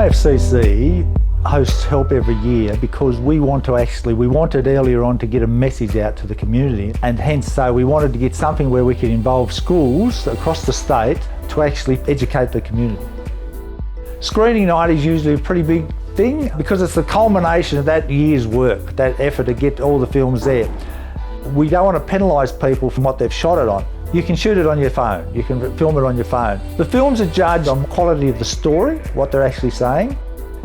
IFCC hosts help every year because we wanted earlier on to get a message out to the community, and hence so we wanted to get something where we could involve schools across the state to actually educate the community. Screening night is usually a pretty big thing because it's the culmination of that year's work, that effort to get all the films there. We don't want to penalise people from what they've shot it on. You can shoot it on your phone, you can film it on your phone. The films are judged on the quality of the story, what they're actually saying,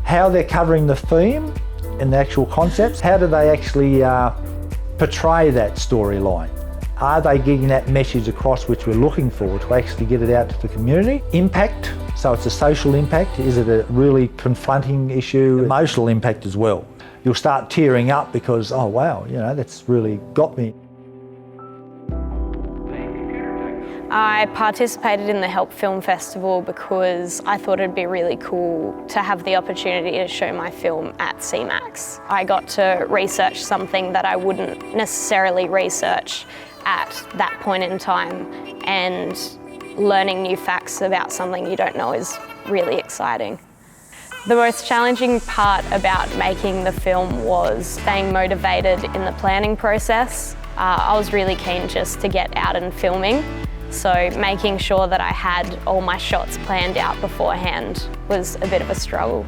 how they're covering the theme and the actual concepts, how do they actually portray that storyline? Are they getting that message across which we're looking for to actually get it out to the community? Impact, so it's a social impact. Is it a really confronting issue? Emotional impact as well. You'll start tearing up because, oh wow, you know, that's really got me. I participated in the Help Film Festival because I thought it'd be really cool to have the opportunity to show my film at CMAX. I got to research something that I wouldn't necessarily research at that point in time, and learning new facts about something you don't know is really exciting. The most challenging part about making the film was staying motivated in the planning process. I was really keen just to get out and filming, so making sure that I had all my shots planned out beforehand was a bit of a struggle.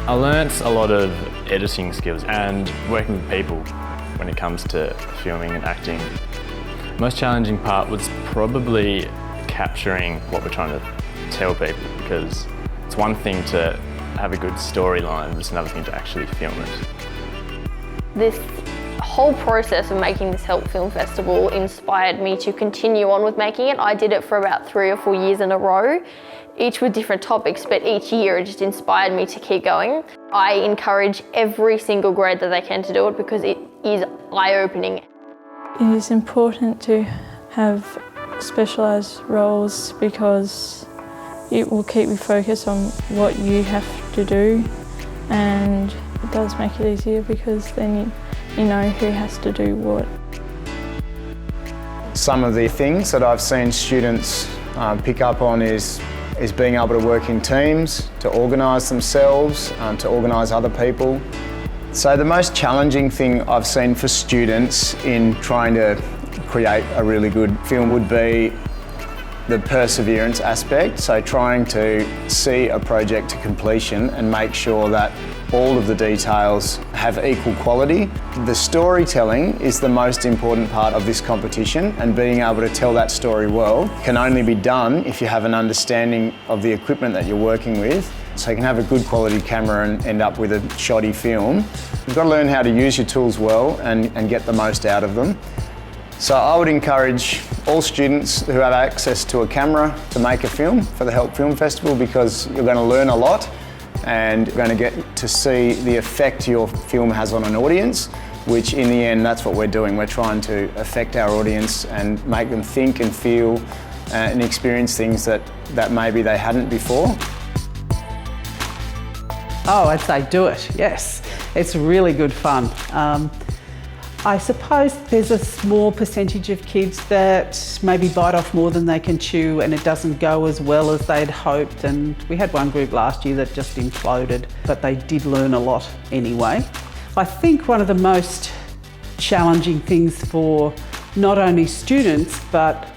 I learnt a lot of editing skills and working with people when it comes to filming and acting. The most challenging part was probably capturing what we're trying to tell people, because it's one thing to have a good storyline, but it's another thing to actually film it. This whole process of making this Help Film Festival inspired me to continue on with making it. I did it for about 3 or 4 years in a row, each with different topics, but each year it just inspired me to keep going. I encourage every single grade that they can to do it because it is eye-opening. It is important to have specialised roles because it will keep you focused on what you have to do, and it does make it easier because then you know who has to do what. Some of the things that I've seen students pick up on is being able to work in teams, to organise themselves, to organise other people. So the most challenging thing I've seen for students in trying to create a really good film would be the perseverance aspect. So trying to see a project to completion and make sure that all of the details have equal quality. The storytelling is the most important part of this competition, and being able to tell that story well can only be done if you have an understanding of the equipment that you're working with. So you can have a good quality camera and end up with a shoddy film. You've got to learn how to use your tools well and get the most out of them. So I would encourage all students who have access to a camera to make a film for the Help Film Festival, because you're going to learn a lot and you're going to get to see the effect your film has on an audience, which in the end, that's what we're doing. We're trying to affect our audience and make them think and feel and experience things that maybe they hadn't before. Oh, I'd say do it, yes. It's really good fun. I suppose there's a small percentage of kids that maybe bite off more than they can chew and it doesn't go as well as they'd hoped, and we had one group last year that just imploded, but they did learn a lot anyway. I think one of the most challenging things for not only students but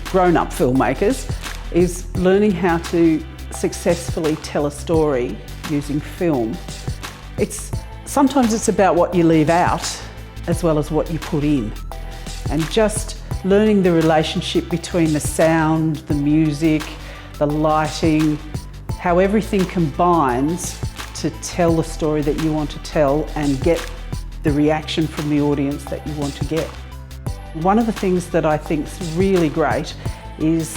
grown-up filmmakers is learning how to successfully tell a story using film. Sometimes it's about what you leave out as well as what you put in, and just learning the relationship between the sound, the music, the lighting, how everything combines to tell the story that you want to tell and get the reaction from the audience that you want to get. One of the things that I think is really great is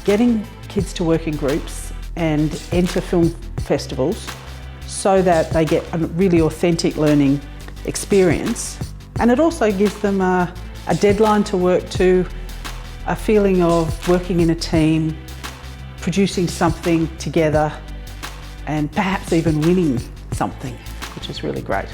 getting kids to work in groups and enter film festivals so that they get a really authentic learning experience, and it also gives them a deadline to work to, a feeling of working in a team, producing something together and perhaps even winning something, which is really great.